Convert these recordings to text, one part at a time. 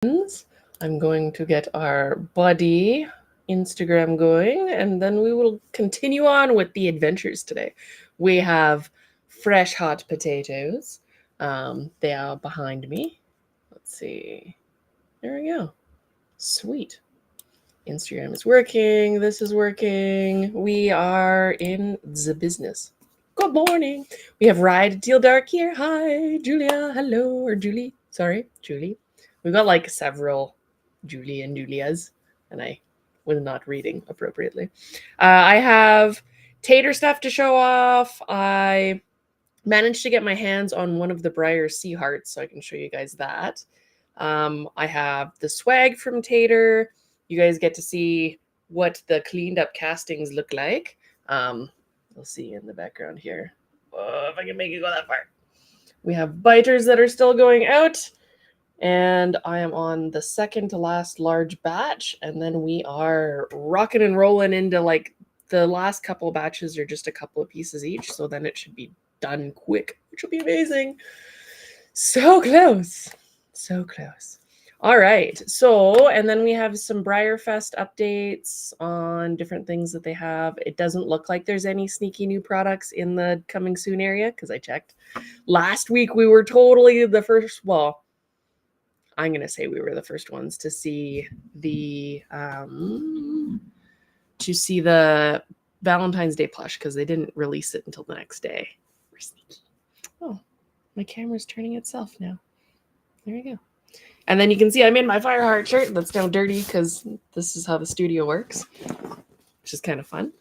I'm going to get our buddy Instagram going, and then we will continue on with the adventures today. We have fresh hot potatoes. They are behind me. Let's see. There we go. Sweet. Instagram is working. This is working. We are in the business. Good morning. We have Ride Teal Dark here. Hi, Julia. Hello, or Julie. Sorry, Julie. We've got like several Julie and Julias, and I was not reading appropriately. I have tater stuff to show off. I managed to get my hands on one of the Briar Sea Hearts, so I can show you guys that. I have the swag from Tater. You guys get to see what the cleaned up castings look like. You'll see in the background here. If I can make it go that far. We have biters that are still going out. And I am on the second to last large batch. And then we are rocking and rolling into like the last couple batches are just a couple of pieces each. So then it should be done quick, which will be amazing. So close. So close. All right. So, and then we have some Briarfest updates on different things that they have. It doesn't look like there's any sneaky new products in the coming soon area because I checked. Last week we were totally the first, well, I'm going to say we were the first ones to see the Valentine's Day plush because they didn't release it until the next day. We're sneaky. Oh, my camera's turning itself now. There you go. And then you can see I'm in my Fireheart shirt that's now dirty because this is how the studio works, which is kind of fun.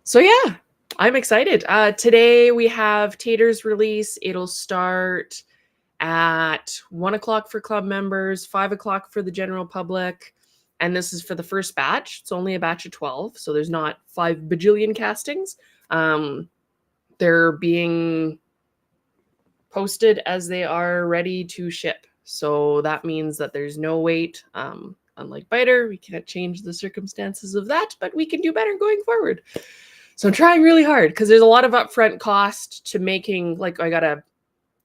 So yeah, I'm excited. Today we have Taters release. It'll start at 1 o'clock for club members, 5 o'clock for the general public. And this is for the first batch. It's only a batch of 12, so there's not 5 bajillion castings. They're being posted as they are ready to ship. So that means that there's no wait. Unlike Biter, we can't change the circumstances of that, but we can do better going forward. So I'm trying really hard because there's a lot of upfront cost to making, like I got to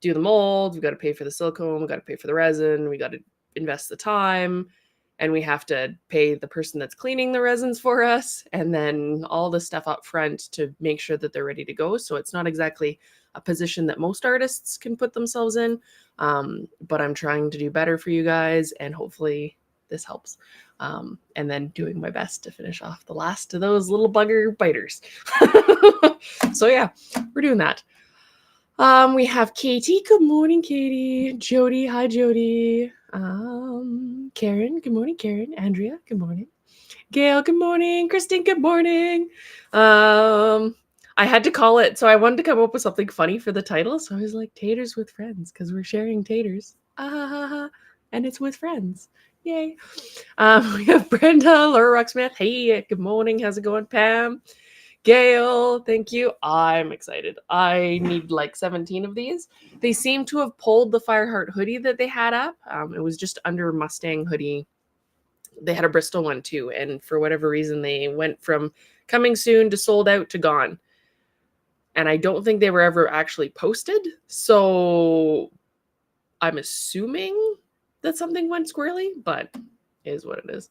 do the mold, we got to pay for the silicone, we got to pay for the resin, we got to invest the time, and we have to pay the person that's cleaning the resins for us, and then all the stuff up front to make sure that they're ready to go. So it's not exactly a position that most artists can put themselves in, but I'm trying to do better for you guys, and hopefully this helps. And then doing my best to finish off the last of those little bugger biters. So yeah, we're doing that. We have Katie. Good morning, Katie. Jody. Hi, Jody. Karen. Good morning, Karen. Andrea. Good morning. Gail. Good morning. Christine. Good morning. I had to call it, so I wanted to come up with something funny for the title. So I was like, Taters with Friends, because we're sharing taters. And it's with friends. Yay. We have Brenda, Laura Rocksmith. Hey, good morning. How's it going, Pam? Gail, thank you. I'm excited. I need like 17 of these. They seem to have pulled the Fireheart hoodie that they had up. It was just under Mustang hoodie. They had a Bristol one too. And for whatever reason, they went from coming soon to sold out to gone. And I don't think they were ever actually posted. So I'm assuming that something went squirrely, but it is what it is.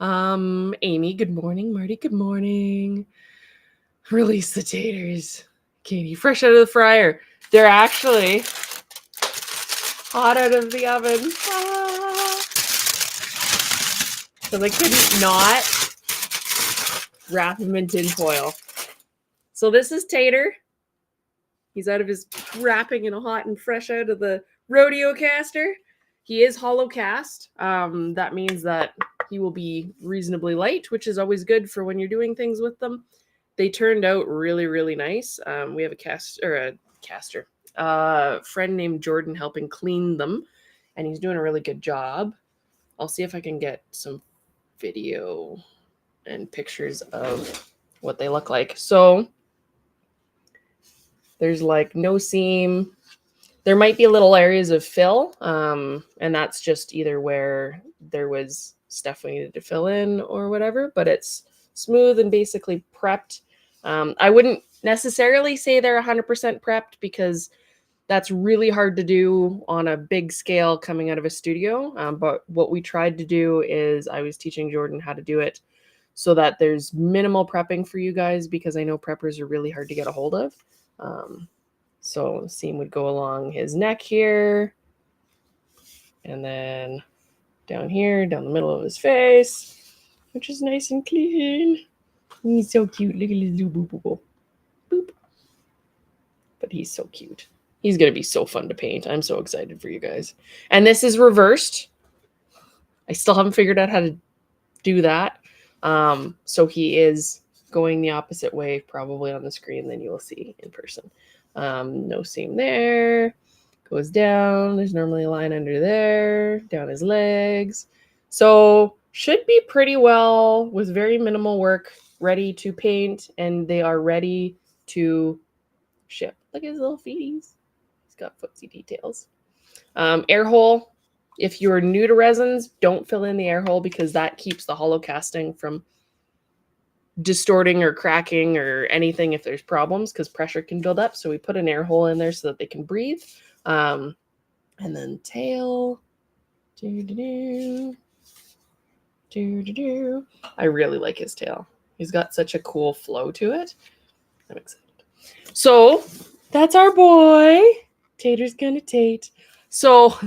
Amy, good morning. Marty, good morning. Release the taters. Katie, fresh out of the fryer. They're actually hot out of the oven. Because I couldn't not wrap them in tin foil. So this is Tater. He's out of his wrapping and hot and fresh out of the rodeo caster. He is hollow cast. That means that he will be reasonably light, which is always good for when you're doing things with them. They turned out really, really nice. We have a friend named Jordan helping clean them, and he's doing a really good job. I'll see if I can get some video and pictures of what they look like. So there's like no seam. There might be little areas of fill, and that's just either where there was stuff we needed to fill in or whatever, but it's smooth and basically prepped. I wouldn't necessarily say they're 100% prepped because That's really hard to do on a big scale coming out of a studio. But what we tried to do is I was teaching Jordan how to do it so that there's minimal prepping for you guys, because I know preppers are really hard to get a hold of. So the seam would go along his neck here, and then down here, down the middle of his face, which is nice and clean. He's so cute. Look at his little boop, boop, boop. Boop. But he's so cute. He's going to be so fun to paint. I'm so excited for you guys. And this is reversed. I still haven't figured out how to do that. So he is going the opposite way probably on the screen than you will see in person. No seam there. Goes down. There's normally a line under there. Down his legs. So should be pretty well with very minimal work ready to paint, and they are ready to ship. Look at his little feeties. He's got footsie details. Air hole. If you're new to resins, don't fill in the air hole because that keeps the hollow casting from distorting or cracking or anything if there's problems, because pressure can build up. So we put an air hole in there so that they can breathe. And then tail. I really like his tail. He's got such a cool flow to it. I'm excited. So that's our boy. Tater's gonna tate. So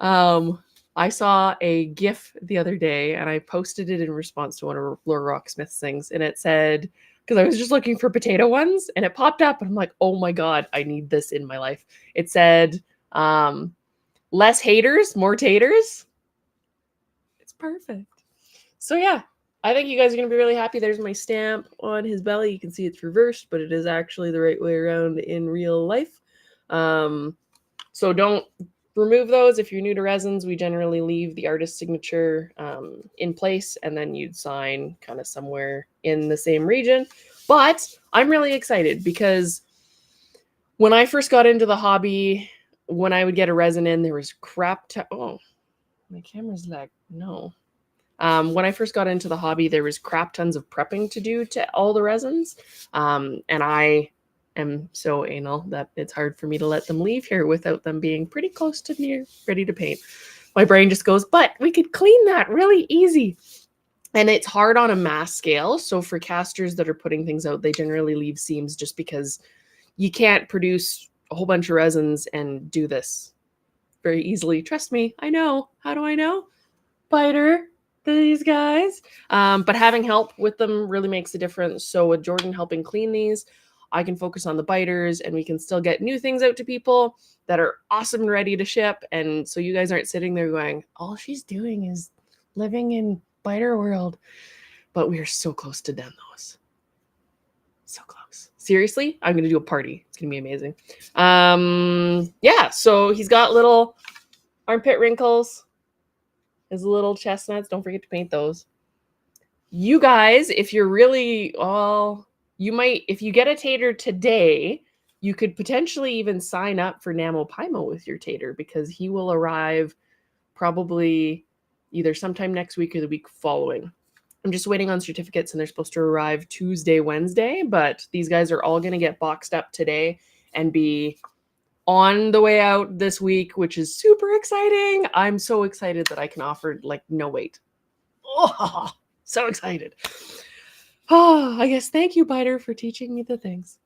I saw a GIF the other day and I posted it in response to one of Laura Rocksmith's things, and it said, because I was just looking for potato ones and it popped up and I'm like, oh my God, I need this in my life. It said, less haters, more taters. It's perfect. So yeah, I think you guys are going to be really happy. There's my stamp on his belly. You can see it's reversed, but it is actually the right way around in real life. So don't remove those. If you're new to resins, we generally leave the artist's signature in place, and then you'd sign kind of somewhere in the same region. But I'm really excited because when I first got into the hobby, when I would get a resin in, there was crap. Oh, my camera's like, no. When I first got into the hobby, there was crap tons of prepping to do to all the resins. And I am so anal that it's hard for me to let them leave here without them being pretty close to near ready to paint. My brain just goes, but we could clean that really easy. And it's hard on a mass scale. So for casters that are putting things out, they generally leave seams just because you can't produce a whole bunch of resins and do this very easily. Trust me, I know. How do I know? Biter. These guys, but having help with them really makes a difference. So with Jordan helping clean these, I can focus on the biters and we can still get new things out to people that are awesome and ready to ship. And so you guys aren't sitting there going, all she's doing is living in biter world. But we are so close to demos. So close. Seriously, I'm gonna do a party. It's gonna be amazing. Yeah, so he's got little armpit wrinkles. His little chestnuts. Don't forget to paint those. You guys, if you're really, you might, if you get a tater today, you could potentially even sign up for NaMoPyMo with your tater, because he will arrive probably either sometime next week or the week following. I'm just waiting on certificates and they're supposed to arrive Tuesday, Wednesday, but these guys are all going to get boxed up today and be on the way out this week, which is super exciting. I'm so excited that I can offer like no wait. Oh, so excited. Oh, I guess thank you, Biter, for teaching me the things.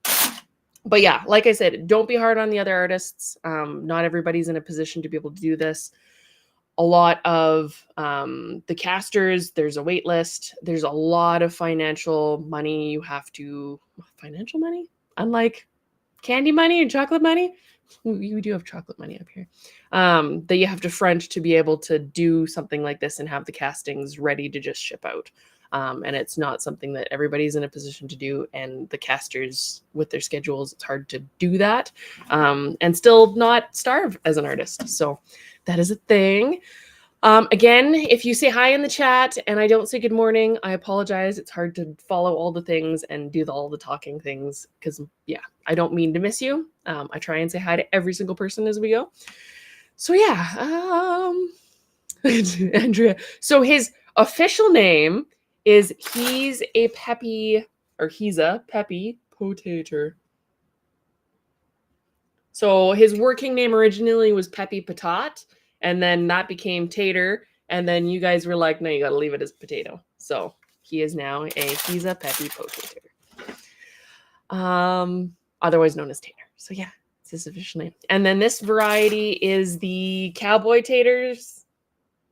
But yeah, like I said, don't be hard on the other artists. Not everybody's in a position to be able to do this. A lot of the casters, there's a wait list. There's a lot of financial money you have to, financial money? Unlike candy money and chocolate money, we do have chocolate money up here, that you have to front to be able to do something like this and have the castings ready to just ship out. And it's not something that everybody's in a position to do. And the casters with their schedules, it's hard to do that and still not starve as an artist. So that is a thing. Again, if you say hi in the chat and I don't say good morning, I apologize. It's hard to follow all the things and do all the talking things because, yeah, I don't mean to miss you. I try and say hi to every single person as we go. So, yeah, Andrea. So his official name is He's a Peppy Potato. So his working name originally was Peppy Patat, and then that became Tater. And then you guys were like, no, you got to leave it as Potato. So he's a Peppy Potato. Otherwise known as Tater. So yeah, it's his official name. And then this variety is the Cowboy Taters.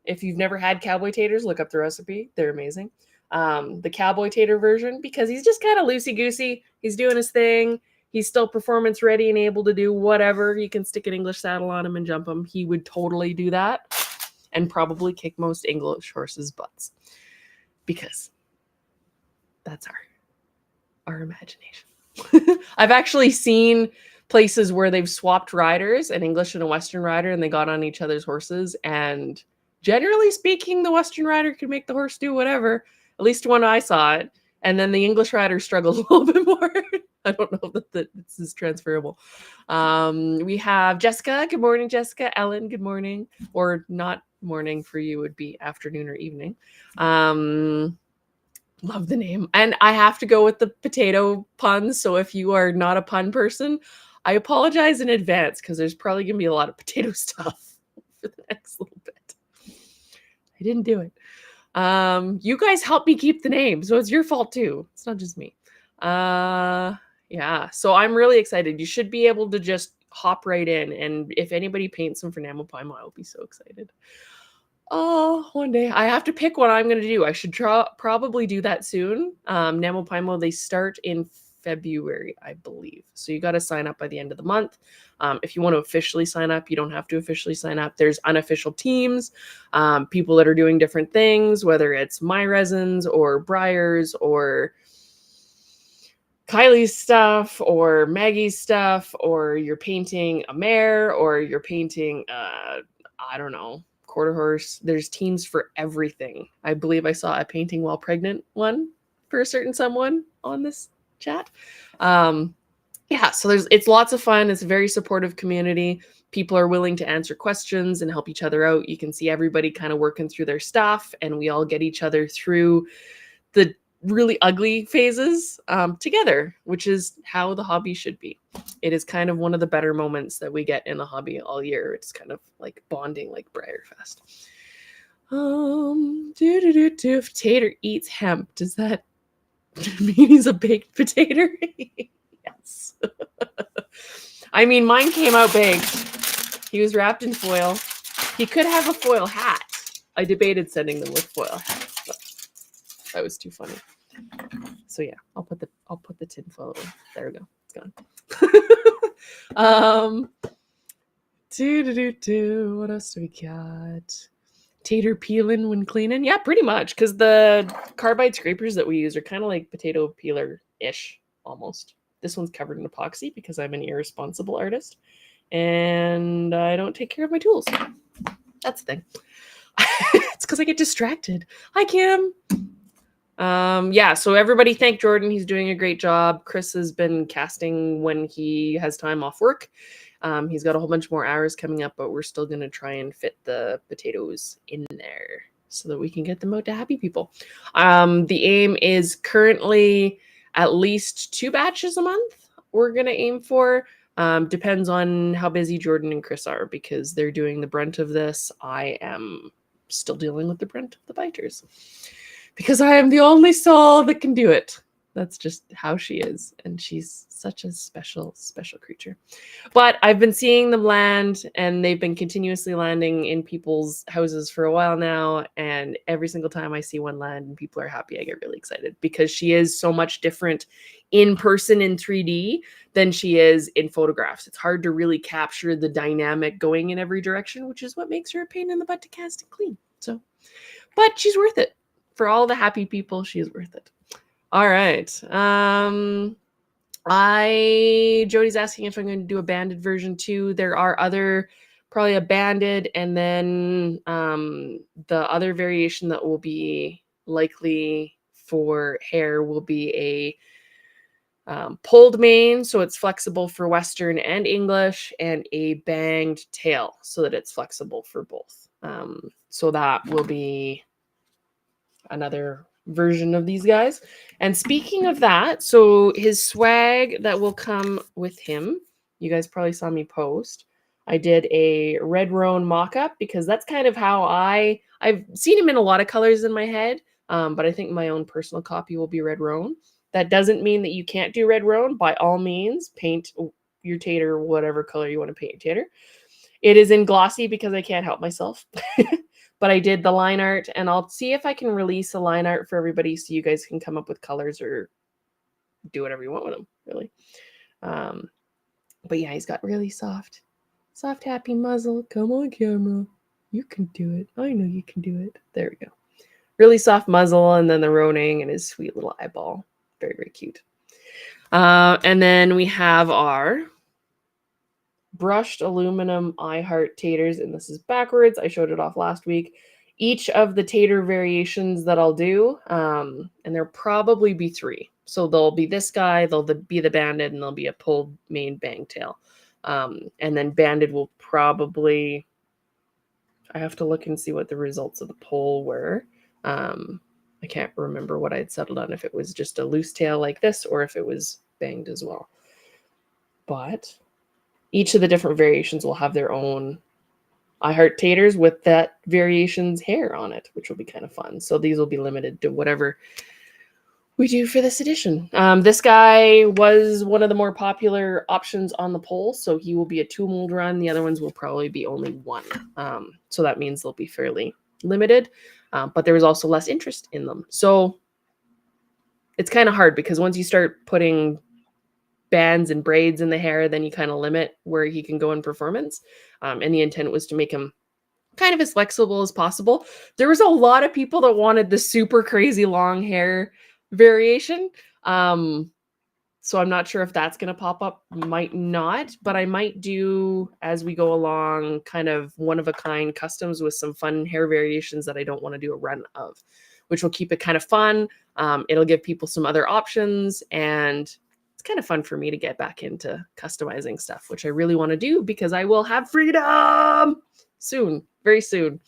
If you've never had Cowboy Taters, look up the recipe. They're amazing. The Cowboy Tater version, because he's just kind of loosey-goosey. He's doing his thing. He's still performance ready and able to do whatever. You can stick an English saddle on him and jump him. He would totally do that and probably kick most English horses' butts, because that's our imagination. I've actually seen places where they've swapped riders, an English and a Western rider, and they got on each other's horses. And generally speaking, the Western rider could make the horse do whatever, at least when I saw it. And then the English rider struggled a little bit more. I don't know that this is transferable. We have Jessica. Good morning, Jessica. Ellen, good morning. Or not morning for you, would be afternoon or evening. Love the name. And I have to go with the potato puns. So if you are not a pun person, I apologize in advance, because there's probably going to be a lot of potato stuff for the next little bit. I didn't do it. You guys helped me keep the name, so it's your fault too. It's not just me. Yeah, so I'm really excited. You should be able to just hop right in. And if anybody paints them for Namapaimo, I'll be so excited. Oh, one day I have to pick what I'm going to do. I should probably do that soon. Namapaimo, they start in February, I believe. So you got to sign up by the end of the month. If you want to officially sign up, you don't have to officially sign up. There's unofficial teams, people that are doing different things, whether it's my resins or Briar's or Kylie's stuff or Maggie's stuff, or you're painting a mare, or you're painting, I don't know, quarter horse. There's teams for everything. I believe I saw a painting while pregnant one for a certain someone on this chat. Yeah, so it's lots of fun. It's a very supportive community. People are willing to answer questions and help each other out. You can see everybody kind of working through their stuff, and we all get each other through the really ugly phases together, which is how the hobby should be. It is kind of one of the better moments that we get in the hobby all year. It's kind of like bonding, like Briarfest. If Tater eats hemp, does that mean he's a baked potato? Yes. I mean, mine came out baked. He was wrapped in foil. He could have a foil hat. I debated sending them with foil hats, but that was too funny. So yeah, I'll put the tin foil away. There we go. It's gone. What else do we got? Tater peeling when cleaning. Yeah, pretty much, because the carbide scrapers that we use are kind of like potato peeler-ish almost. This one's covered in epoxy because I'm an irresponsible artist and I don't take care of my tools. That's the thing. It's because I get distracted. Hi, Kim. Yeah, so everybody thank Jordan. He's doing a great job. Chris has been casting when he has time off work. He's got a whole bunch more hours coming up, but we're still going to try and fit the potatoes in there so that we can get them out to happy people. The aim is currently at least 2 batches a month we're going to aim for. Depends on how busy Jordan and Chris are, because they're doing the brunt of this. I am still dealing with the brunt of the biters, because I am the only soul that can do it. That's just how she is. And she's such a special, special creature. But I've been seeing them land, and they've been continuously landing in people's houses for a while now. And every single time I see one land and people are happy, I get really excited, because she is so much different in person in 3D than she is in photographs. It's hard to really capture the dynamic going in every direction, which is what makes her a pain in the butt to cast and clean. So, but she's worth it. For all the happy people, she is worth it. All right. Jody's asking if I'm going to do a banded version too. There are probably a banded, and then the other variation that will be likely for hair will be a pulled mane, so it's flexible for Western and English, and a banged tail so that it's flexible for both. So that will be another version of these guys. And speaking of that, so his swag that will come with him You guys probably saw me post. I did a red roan mock-up because that's kind of how I've seen him in a lot of colors in my head, but I think my own personal copy will be red roan. That doesn't mean that you can't do red roan. By all means, paint your tater whatever color you want to paint your tater. It is in glossy because I can't help myself. But I did the line art, and I'll see if I can release a line art for everybody so you guys can come up with colors or do whatever you want with them, really. But yeah, he's got really soft, happy muzzle. Come on, camera. You can do it. I know you can do it. There we go. Really soft muzzle, and then the roaning and his sweet little eyeball. Very, very cute. And then we have our brushed aluminum I Heart Taters, and this is backwards. I showed it off last week. Each of the tater variations that I'll do, and there'll probably be 3. So there'll be this guy, there'll be the banded, and there'll be a pulled main bang tail. And then banded will probably, I have to look and see what the results of the poll were. I can't remember what I'd settled on, if it was just a loose tail like this or if it was banged as well. But each of the different variations will have their own I Heart Taters with that variation's hair on it, which will be kind of fun. So these will be limited to whatever we do for this edition. This guy was one of the more popular options on the poll, so he will be a 2 mold run. The other ones will probably be only 1. So that means they'll be fairly limited, but there was also less interest in them. So it's kind of hard because once you start putting bands and braids in the hair, then you kind of limit where he can go in performance. And the intent was to make him kind of as flexible as possible. There was a lot of people that wanted the super crazy long hair variation. So I'm not sure if that's going to pop up. Might not, but I might do, as we go along, kind of one-of-a-kind customs with some fun hair variations that I don't want to do a run of, which will keep it kind of fun. It'll give people some other options, and it's kind of fun for me to get back into customizing stuff, which I really want to do because I will have freedom soon, very soon.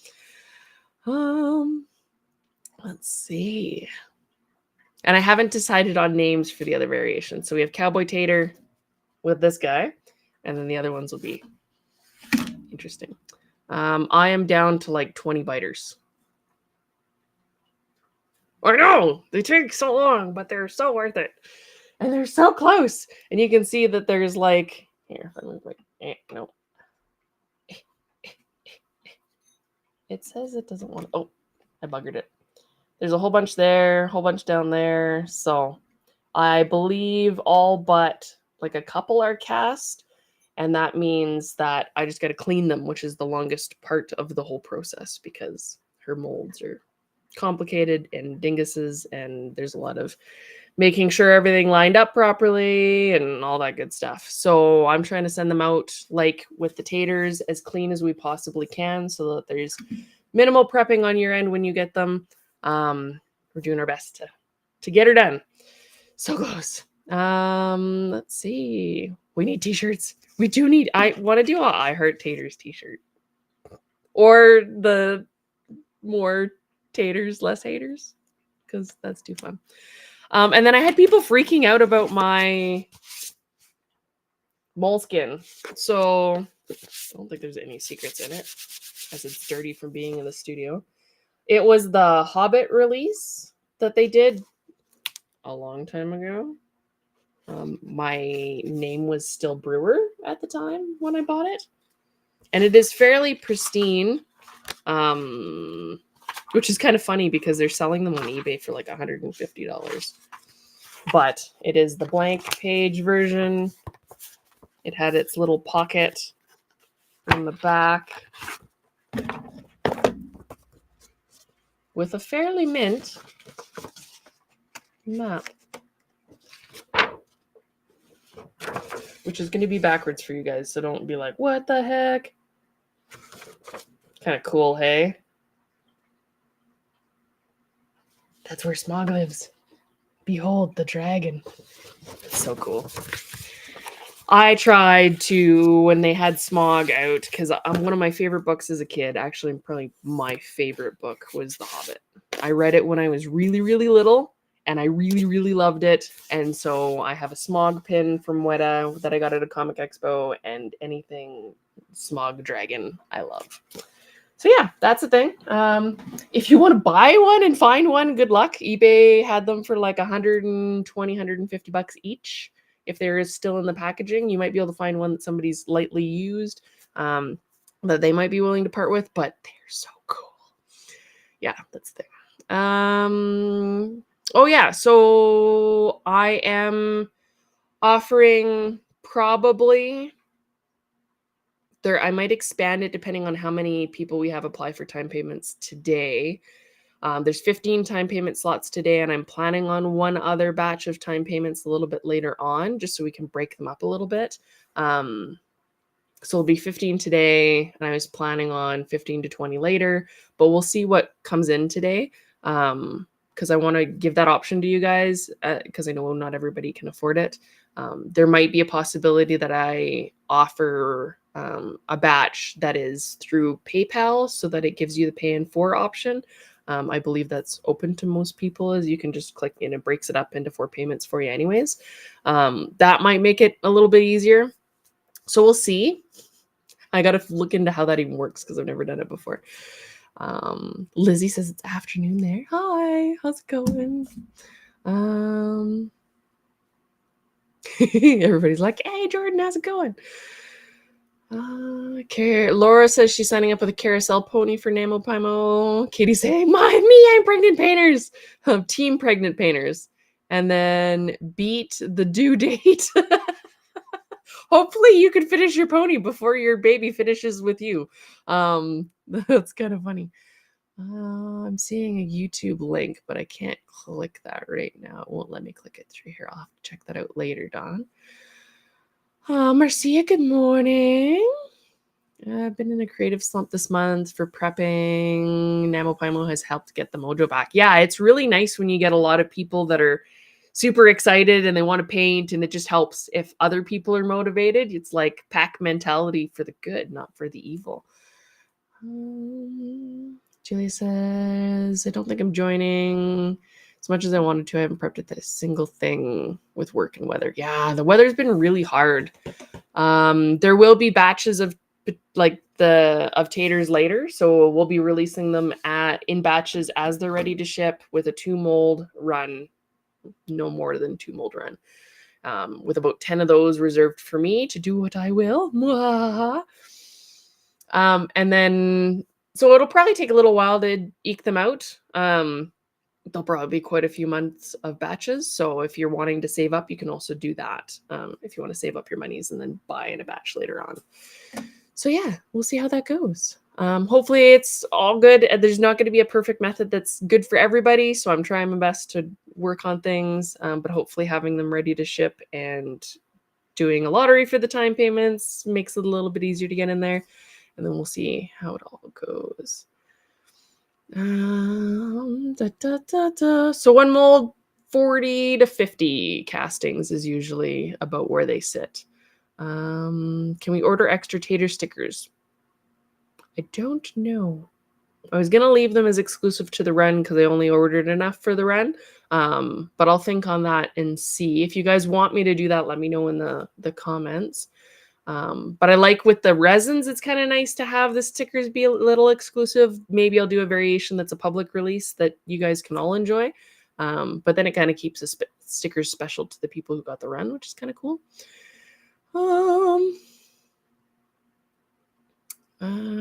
Let's see. And I haven't decided on names for the other variations. So we have Cowboy Tater with this guy, and then the other ones will be interesting. I am down to like 20 biters. I know, they take so long, but they're so worth it. And they're so close. And you can see that there's like, here, if I move like, no. It says it doesn't want to, oh, I buggered it. There's a whole bunch there, a whole bunch down there. So I believe all but like a couple are cast. And that means that I just got to clean them, which is the longest part of the whole process because her molds are complicated and dinguses. And there's a lot of making sure everything lined up properly and all that good stuff. So I'm trying to send them out like with the taters as clean as we possibly can so that there's minimal prepping on your end when you get them. We're doing our best to get her done. So close. Let's see. We need t-shirts. We do need, I want to do a I Heart Taters t-shirt. Or the more taters, less haters. Because that's too fun. And then I had people freaking out about my moleskin. So I don't think there's any secrets in it, as it's dirty from being in the studio. It was the Hobbit release that they did a long time ago. My name was still Brewer at the time when I bought it. And it is fairly pristine, which is kind of funny because they're selling them on eBay for like $150. But it is the blank page version. It had its little pocket in the back with a fairly mint map, which is going to be backwards for you guys, so don't be like, what the heck? Kind of cool, hey? That's where Smog lives. Behold the dragon. It's so cool. I tried to, when they had Smog out, because one of my favorite books as a kid, actually probably my favorite book was The Hobbit. I read it when I was really, really little, and I really, really loved it. And so I have a smog pin from Weta that I got at a Comic Expo, and anything Smog Dragon I love. So yeah, that's the thing. If you want to buy one and find one, good luck. eBay had them for like 120, 150 bucks each. If there is still in the packaging, you might be able to find one that somebody's lightly used, that they might be willing to part with, but they're so cool. Yeah, that's the thing. Oh yeah, so I am offering probably there. I might expand it depending on how many people we have apply for time payments today. There's 15 time payment slots today, and I'm planning on one other batch of time payments a little bit later on, just so we can break them up a little bit. So it'll be 15 today, and I was planning on 15 to 20 later, but we'll see what comes in today. Because I want to give that option to you guys, because I know not everybody can afford it. There might be a possibility that I offer a batch that is through PayPal so that it gives you the pay in 4 option. I believe that's open to most people, as you can just click in and breaks it up into 4 payments for you anyways. That might make it a little bit easier. So we'll see. I got to look into how that even works because I've never done it before. Lizzie says it's afternoon there. Hi, how's it going? Everybody's like, hey, Jordan, how's it going? Laura says she's signing up with a carousel pony for NamoPymo. Katie saying, I'm pregnant painters. Team pregnant painters. And then beat the due date. Hopefully you can finish your pony before your baby finishes with you. That's kind of funny. I'm seeing a YouTube link, but I can't click that right now. It won't let me click it through here. I'll have to check that out later, Dawn. Marcia, good morning. I've been in a creative slump this month for prepping. NamoPymo has helped get the mojo back. Yeah, it's really nice when you get a lot of people that are super excited and they want to paint, and it just helps if other people are motivated. It's like pack mentality for the good, not for the evil. Julia says, I don't think I'm joining as much as I wanted to. I haven't prepped a single thing with work and weather. Yeah, the weather's been really hard. There will be batches of taters later, so we'll be releasing them in batches as they're ready to ship with a 2 mold run, no more than 2 mold run, with about 10 of those reserved for me to do what I will. And then so it'll probably take a little while to eke them out. There'll probably be quite a few months of batches. So if you're wanting to save up, you can also do that. If you want to save up your monies and then buy in a batch later on. So yeah, we'll see how that goes. Hopefully it's all good. There's not going to be a perfect method that's good for everybody. So I'm trying my best to work on things, but hopefully having them ready to ship and doing a lottery for the time payments makes it a little bit easier to get in there. And then we'll see how it all goes. So 1 mold, 40 to 50 castings is usually about where they sit. Can we order extra tater stickers? I don't know. I was going to leave them as exclusive to the run because I only ordered enough for the run. But I'll think on that and see. If you guys want me to do that, let me know in the comments. But I like with the resins, it's kind of nice to have the stickers be a little exclusive. Maybe I'll do a variation that's a public release that you guys can all enjoy. But then it kind of keeps the stickers special to the people who got the run, which is kind of cool.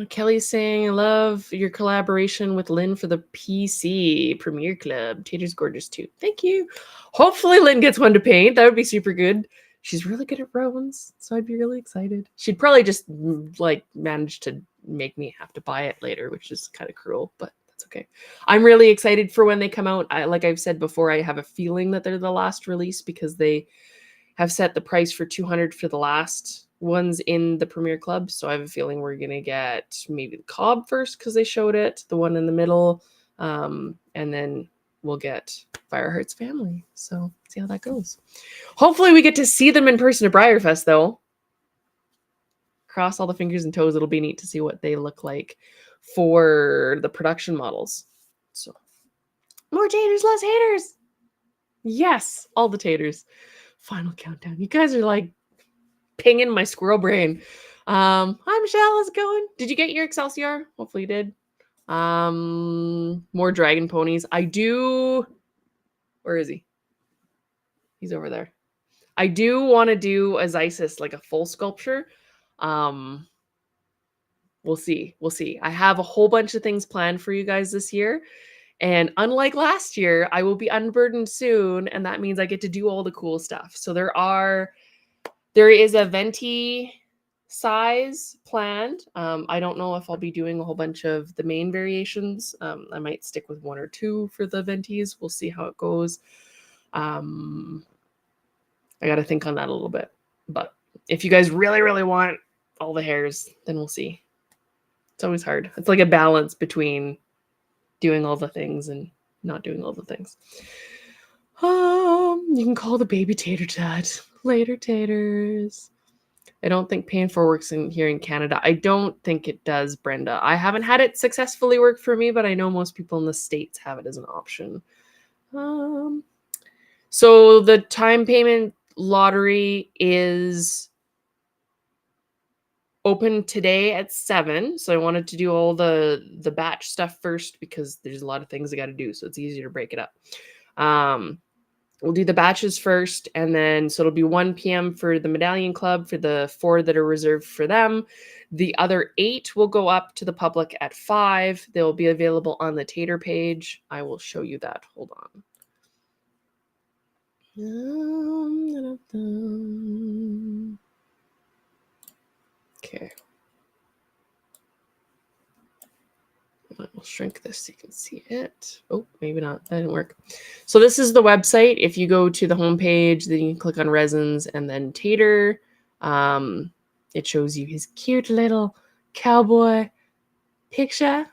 Kelly's saying, I love your collaboration with Lynn for the PC Premiere Club. Tater's gorgeous too. Thank you. Hopefully Lynn gets one to paint. That would be super good. She's really good at roans, so I'd be really excited. She'd probably just manage to make me have to buy it later, which is kind of cruel, but that's okay. I'm really excited for when they come out. Like I've said before, I have a feeling that they're the last release because they have set the price for $200 for the last ones in the Premiere Club. So I have a feeling we're going to get maybe the Cobb first because they showed it, the one in the middle, and then we'll get Fireheart's Family. So see how that goes. Hopefully we get to see them in person at Briarfest, though. Cross all the fingers and toes. It'll be neat to see what they look like for the production models. So more taters, less haters. Yes, all the taters. Final countdown. You guys are like pinging my squirrel brain. Hi Michelle, how's it going? Did you get your Excelsior? Hopefully you did. More dragon ponies. I do. Where is he? He's over there. I do want to do a Zysis, like a full sculpture. Um, we'll see. We'll see. I have a whole bunch of things planned for you guys this year. And unlike last year, I will be unburdened soon. And that means I get to do all the cool stuff. So there is a venti size planned. I don't know if I'll be doing a whole bunch of the main variations. I might stick with one or two for the ventis. We'll see how it goes. I got to think on that a little bit. But if you guys really, really want all the hairs, then we'll see. It's always hard. It's like a balance between doing all the things and not doing all the things. You can call the baby tater tat. Later, taters. I don't think paying for works in here in Canada. I don't think it does, Brenda. I haven't had it successfully work for me, but I know most people in the States have it as an option. So the time payment lottery is open today at 7. So I wanted to do all the batch stuff first because there's a lot of things I got to do. So it's easier to break it up. We'll do the batches first, and then so it'll be 1 p.m. for the Medallion Club for the 4 that are reserved for them. The other 8 will go up to the public at 5. They'll be available on the Tater page. I will show you that. Hold on. Okay. I'll shrink this so you can see it. Oh, maybe not. That didn't work. So this is the website. If you go to the homepage, then you can click on resins and then Tater. It shows you his cute little cowboy picture.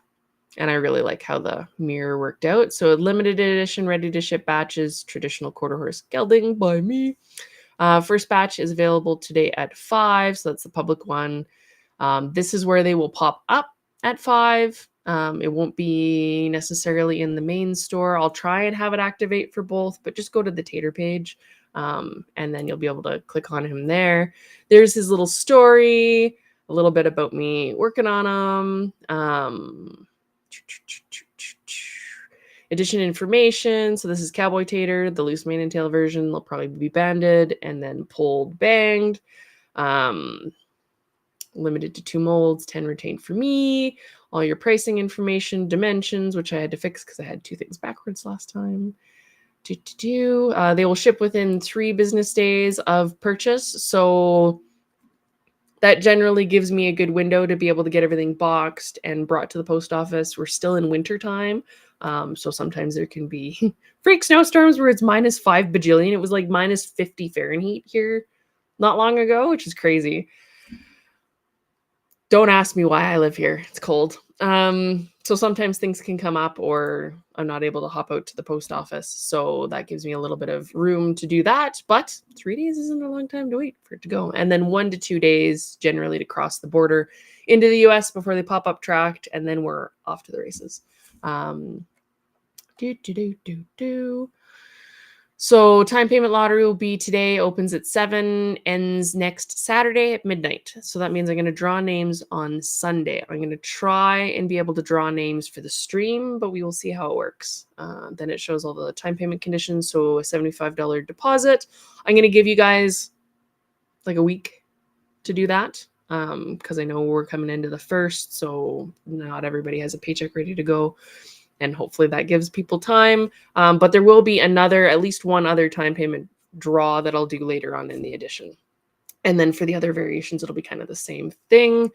And I really like how the mirror worked out. So limited edition, ready to ship batches, traditional quarter horse gelding by me. First batch is available today at 5. So that's the public one. This is where they will pop up at 5. It won't be necessarily in the main store. I'll try and have it activate for both, but just go to the Tater page. And then you'll be able to click on him there. There's his little story, a little bit about me working on him. Edition information. So this is Cowboy Tater, the loose mane and tail version. They'll probably be banded and then pulled, banged. Limited to 2 molds, 10 retained for me. All your pricing information, dimensions, which I had to fix because I had 2 things backwards last time. They will ship within 3 business days of purchase. So that generally gives me a good window to be able to get everything boxed and brought to the post office. We're still in winter time. So sometimes there can be freak snowstorms where it's minus 5 bajillion. It was like minus 50 Fahrenheit here not long ago, which is crazy. Don't ask me why I live here. It's cold. So sometimes things can come up or I'm not able to hop out to the post office. So that gives me a little bit of room to do that. But 3 days isn't a long time to wait for it to go. And then 1 to 2 days generally to cross the border into the US before they pop up tracked. And then we're off to the races. So time payment lottery will be today, opens at 7, ends next Saturday at midnight. So that means I'm going to draw names on Sunday. I'm going to try and be able to draw names for the stream, but we will see how it works. Then it shows all the time payment conditions. So a $75 deposit. I'm going to give you guys like a week to do that because I know we're coming into the 1st. So not everybody has a paycheck ready to go. And hopefully that gives people time. But there will be at least one other time payment draw that I'll do later on in the edition. And then for the other variations, it'll be kind of the same thing.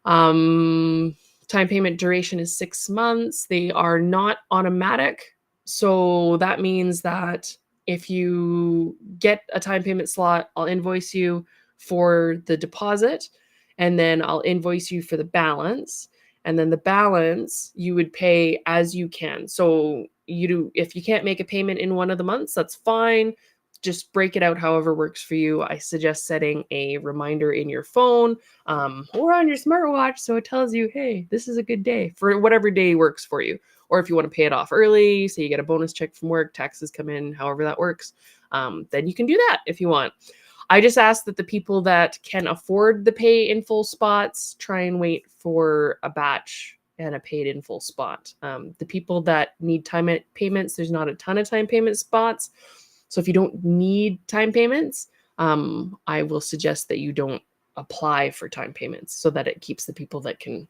Time payment duration is 6 months. They are not automatic. So that means that if you get a time payment slot, I'll invoice you for the deposit, and then I'll invoice you for the balance. And then the balance you would pay as you can. So if you can't make a payment in one of the months, that's fine. just break it out however works for you. I suggest setting a reminder in your phone or on your smartwatch so it tells you, hey, this is a good day for whatever day works for you. Or if you want to pay it off early, so you get a bonus check from work, taxes come in, however that works, then you can do that if you want. I just ask that the people that can afford the pay in full spots try and wait for a batch and a paid in full spot. The people that need time payments, there's not a ton of time payment spots. So if you don't need time payments, I will suggest that you don't apply for time payments so that it keeps the people that can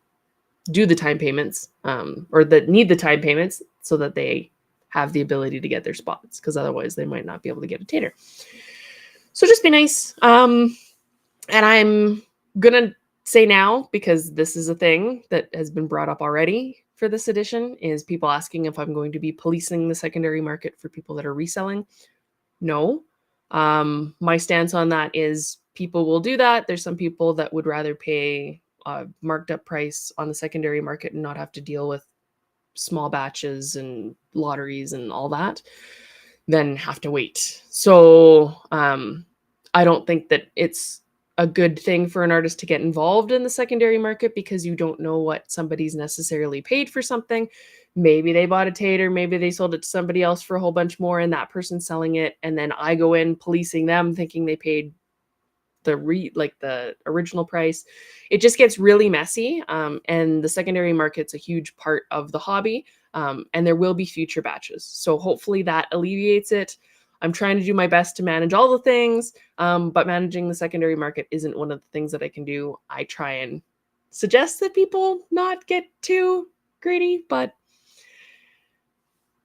do the time payments or that need the time payments so that they have the ability to get their spots, because otherwise they might not be able to get a tater. So just be nice. And I'm going to say now, because this is a thing that has been brought up already for this edition, is people asking if I'm going to be policing the secondary market for people that are reselling. No. My stance on that is people will do that. There's some people that would rather pay a marked up price on the secondary market and not have to deal with small batches and lotteries and all that than have to wait. So I don't think that it's a good thing for an artist to get involved in the secondary market, because you don't know what somebody's necessarily paid for something. Maybe they bought a tater, maybe they sold it to somebody else for a whole bunch more and that person's selling it, and then I go in policing them thinking they paid the original price. It just gets really messy, and the secondary market's a huge part of the hobby, and there will be future batches, so hopefully that alleviates it. I'm trying to do my best to manage all the things, but managing the secondary market isn't one of the things that I can do. I try and suggest that people not get too greedy, but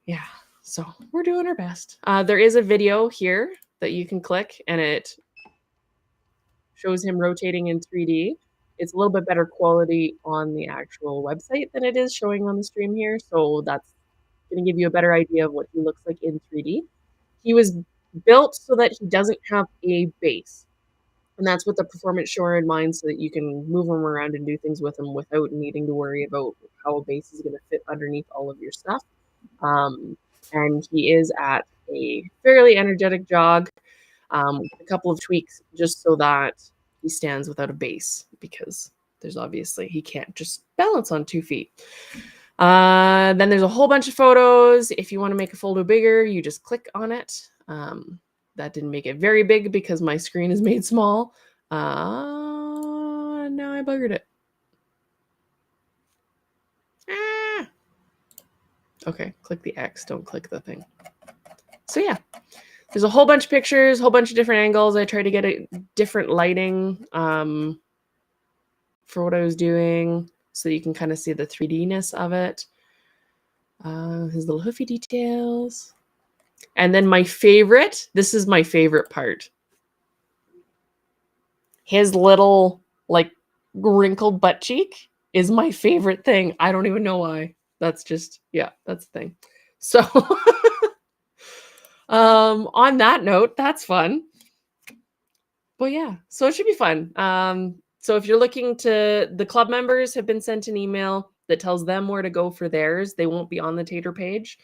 yeah, so we're doing our best. There is a video here that you can click, and it shows him rotating in 3D. It's a little bit better quality on the actual website than it is showing on the stream here, so that's going to give you a better idea of what he looks like in 3D. He was built so that he doesn't have a base, and that's with the performance shower in mind, so that you can move him around and do things with him without needing to worry about how a base is going to fit underneath all of your stuff. And he is at a fairly energetic jog, with a couple of tweaks just so that he stands without a base, because there's obviously he can't just balance on 2 feet. Then there's a whole bunch of photos. If you want to make a photo bigger, you just click on it. That didn't make it very big because my screen is made small. Now I buggered it. Okay, click the X, don't click the thing. So yeah, there's a whole bunch of pictures, a whole bunch of different angles. I tried to get a different lighting for what I was doing, so you can kind of see the 3D-ness of it. His little hoofy details. And then my favorite, this is my favorite part. His little, like, wrinkled butt cheek is my favorite thing. I don't even know why. That's just, yeah, that's the thing. So, on that note, that's fun. But yeah, so it should be fun. So if you're looking to, the club members have been sent an email that tells them where to go for theirs. They won't be on the Tater page,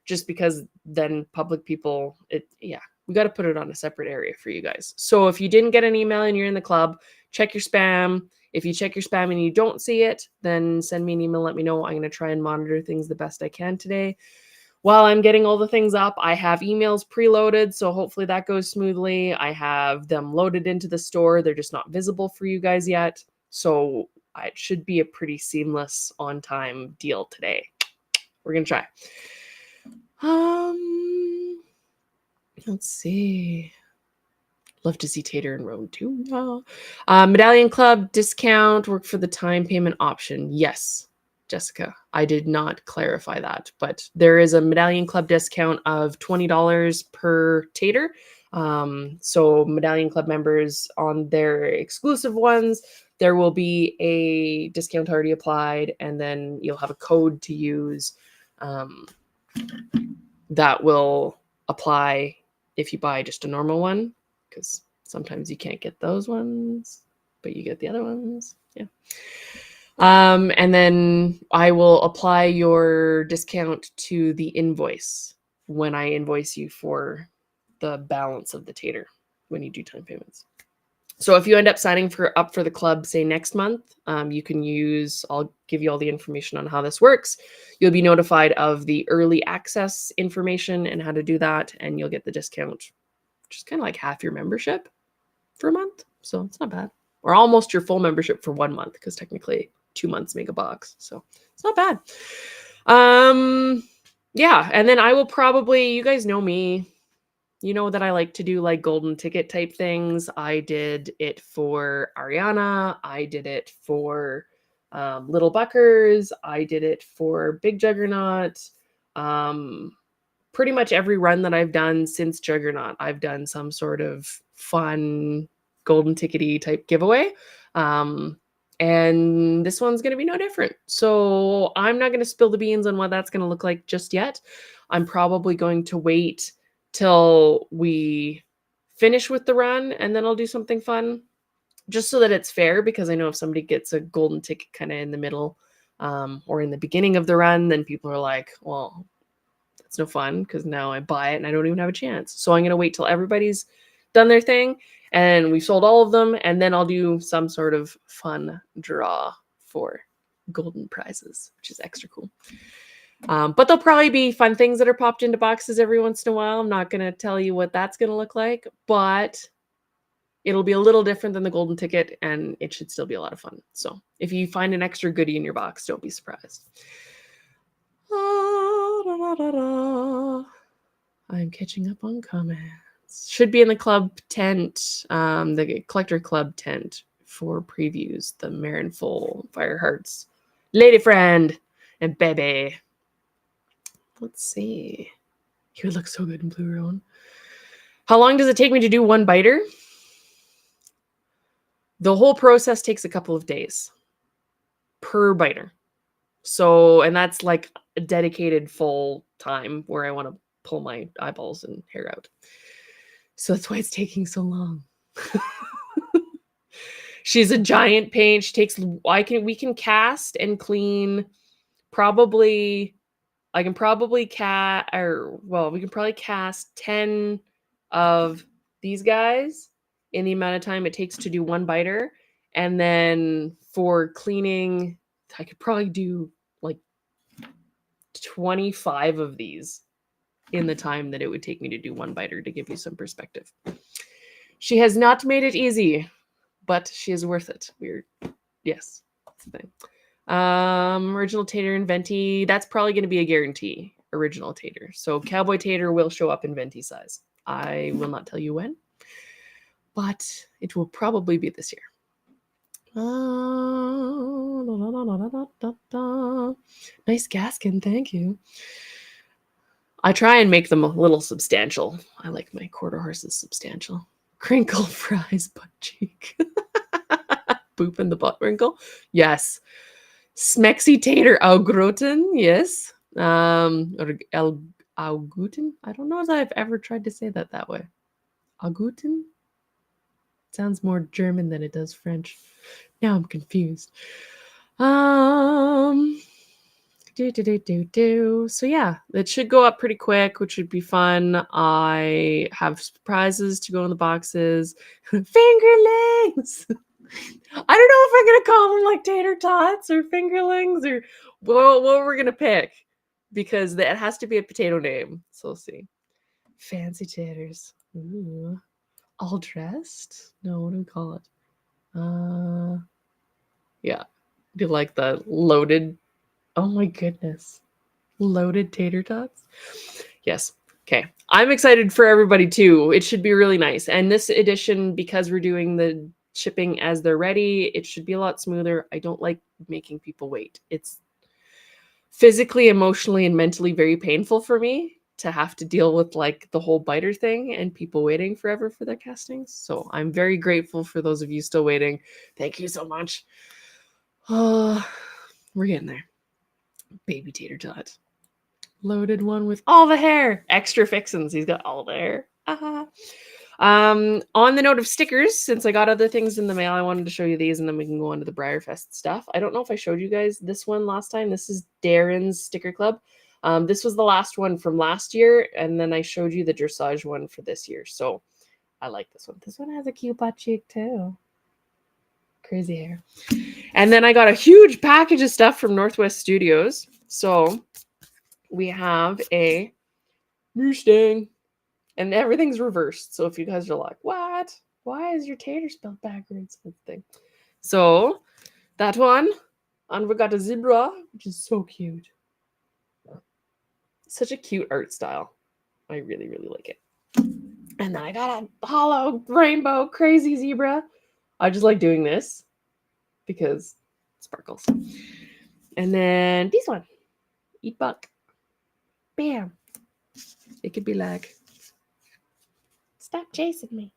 just because then public people, we got to put it on a separate area for you guys. So if you didn't get an email and you're in the club, check your spam. If you check your spam and you don't see it, then send me an email, let me know. I'm going to try and monitor things the best I can today. While I'm getting all the things up, I have emails preloaded, so hopefully that goes smoothly. I have them loaded into the store. They're just not visible for you guys yet. So it should be a pretty seamless on-time deal today. We're going to try. Let's see. Love to see Tater and Roan too. Medallion Club discount, work for the time payment option. Yes, Jessica, I did not clarify that, but there is a Medallion Club discount of $20 per Tater. So Medallion Club members, on their exclusive ones, there will be a discount already applied, and then you'll have a code to use that will apply if you buy just a normal one, because sometimes you can't get those ones, but you get the other ones. Yeah. And then I will apply your discount to the invoice when I invoice you for the balance of the tater when you do time payments. So if you end up signing up for the club, say next month, you can use, I'll give you all the information on how this works. You'll be notified of the early access information and how to do that. And you'll get the discount, which is kind of like half your membership for a month. So it's not bad. Or almost your full membership for 1 month, because technically 2 months make a box. So it's not bad. Yeah. And then I will probably, you guys know me, you know that I like to do like golden ticket type things. I did it for Ariana. I did it for Little Buckers. I did it for Big Juggernaut. Pretty much every run that I've done since Juggernaut, I've done some sort of fun golden tickety type giveaway. And this one's going to be no different. So I'm not going to spill the beans on what that's going to look like just yet. I'm probably going to wait till we finish with the run, and then I'll do something fun just so that it's fair, because I know if somebody gets a golden ticket kind of in the middle or in the beginning of the run, then people are like, well, that's no fun because now I buy it and I don't even have a chance. So I'm going to wait till everybody's done their thing and we've sold all of them, and then I'll do some sort of fun draw for golden prizes, which is extra cool. But there'll probably be fun things that are popped into boxes every once in a while. I'm not going to tell you what that's going to look like, but it'll be a little different than the golden ticket, and it should still be a lot of fun. So if you find an extra goodie in your box, don't be surprised. I'm catching up on comments. Should be in the club tent, the collector club tent for previews. The Marineful, Firehearts, Lady Friend, and Bebe. Let's see. He would look so good in Blue Roan. How long does it take me to do one biter? The whole process takes a couple of days per biter. So, and that's like a dedicated full time where I want to pull my eyeballs and hair out. So that's why it's taking so long. She's a giant pain. She takes, we can cast and clean probably, we can probably cast 10 of these guys in the amount of time it takes to do one biter. And then for cleaning, I could probably do like 25 of these in the time that it would take me to do one biter, to give you some perspective. She has not made it easy, but she is worth it. Weird. Yes, that's the thing. Original Tater and Venti, that's probably going to be a guarantee. Original Tater. So Cowboy Tater will show up in Venti size. I will not tell you when, but it will probably be this year. Nice Gaskin, thank you. I try and make them a little substantial. I like my quarter horses substantial. Crinkle fries butt cheek. Boop in the butt wrinkle. Yes. Smexy Tater Augroten. Yes. Or Auguten. I don't know if I've ever tried to say that way. Auguten? Sounds more German than it does French. Now I'm confused. So yeah, it should go up pretty quick, which should be fun. I have surprises to go in the boxes. Fingerlings! I don't know if I'm going to call them like tater tots or fingerlings or what we're going to pick, because that has to be a potato name. So we'll see. Fancy taters. Ooh. All dressed? No, what do we call it? Yeah. Do you like the loaded? Oh my goodness. Loaded tater tots? Yes. Okay. I'm excited for everybody too. It should be really nice. And this edition, because we're doing the shipping as they're ready, it should be a lot smoother. I don't like making people wait. It's physically, emotionally, and mentally very painful for me to have to deal with like the whole biter thing and people waiting forever for their castings. So I'm very grateful for those of you still waiting. Thank you so much. We're getting there. Baby tater tot. Loaded one with all the hair. Extra fixins. He's got all the hair. On the note of stickers, since I got other things in the mail, I wanted to show you these, and then we can go on to the Briarfest stuff. I don't know if I showed you guys this one last time. This is Darren's Sticker Club. This was the last one from last year, and then I showed you the dressage one for this year. So I like this one. This one has a cute butt cheek too. Crazy hair. And then I got a huge package of stuff from Northwest Studios. So we have a Mustang, and everything's reversed. So if you guys are like, what? Why is your tater spelled backwards? Thing. So that one, and we got a zebra, which is so cute. Such a cute art style. I really, really like it. And then I got a hollow rainbow crazy zebra. I just like doing this because it sparkles. And then this one, eat buck. Bam. It could be like, stop chasing me.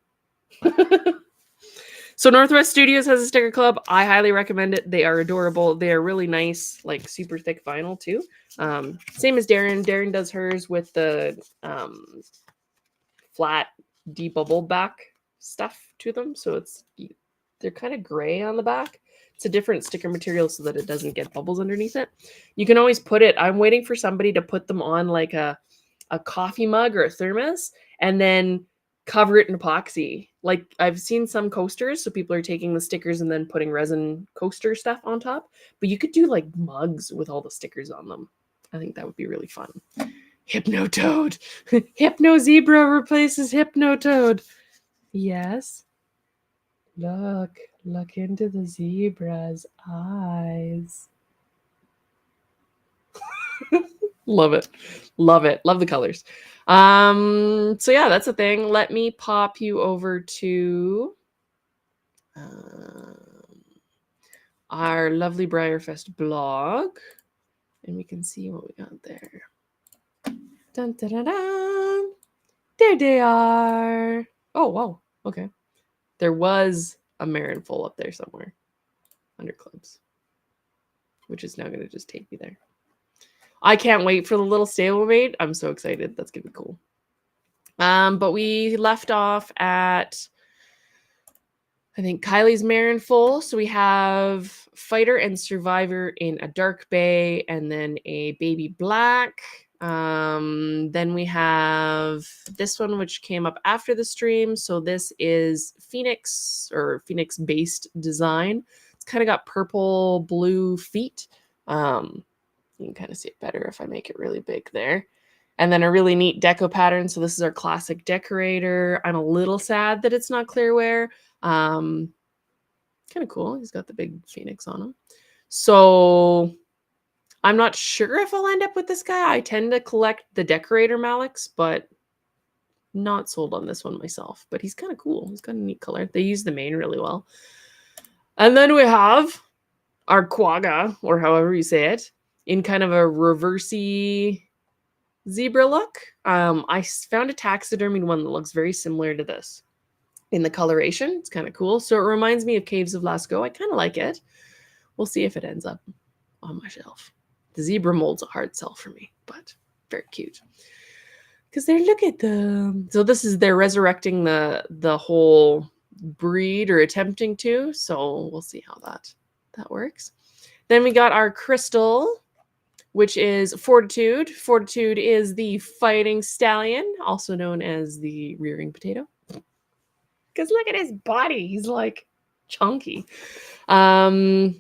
So Northwest Studios has a sticker club. I highly recommend it. They are adorable. They are really nice, like super thick vinyl too. Same as Darren. Darren does hers with the flat debubbled back stuff to them. So they're kind of gray on the back. It's a different sticker material so that it doesn't get bubbles underneath it. You can always put it, I'm waiting for somebody to put them on like a coffee mug or a thermos and then cover it in epoxy. Like I've seen some coasters, so people are taking the stickers and then putting resin coaster stuff on top. But you could do like mugs with all the stickers on them. I think that would be really fun. Hypno Toad. Hypno Zebra replaces Hypno Toad. Yes. Look into the zebra's eyes. Love it. Love the colors. So yeah, that's the thing. Let me pop you over to our lovely Briarfest blog, and we can see what we got there. Dun, dun, dun, dun. There they are. Oh, wow. Okay. There was a Marin full up there somewhere under clubs, which is now going to just take me there. I can't wait for the little stablemate. I'm so excited. That's going to be cool. But we left off at, I think, Kylie's Marin full. So we have Fighter and Survivor in a dark bay and then a baby black. Then we have this one, which came up after the stream. So this is Phoenix or Phoenix based design. It's kind of got purple blue feet. You can kind of see it better if I make it really big there. And then a really neat deco pattern. So this is our classic decorator. I'm a little sad that it's not clearware. Kind of cool. He's got the big phoenix on him. So I'm not sure if I'll end up with this guy. I tend to collect the decorator Maliks, but not sold on this one myself. But he's kind of cool. He's got a neat color. They use the mane really well. And then we have our quagga, or however you say it, in kind of a reversey zebra look. I found a taxidermied one that looks very similar to this in the coloration. It's kind of cool. So it reminds me of Caves of Lascaux. I kind of like it. We'll see if it ends up on my shelf. The zebra mold's a hard sell for me, but very cute. Because look at them. So they're resurrecting the whole breed, or attempting to. So we'll see how that works. Then we got our crystal, which is Fortitude. Fortitude is the fighting stallion, also known as the rearing potato. Because look at his body. He's like chunky. Yeah.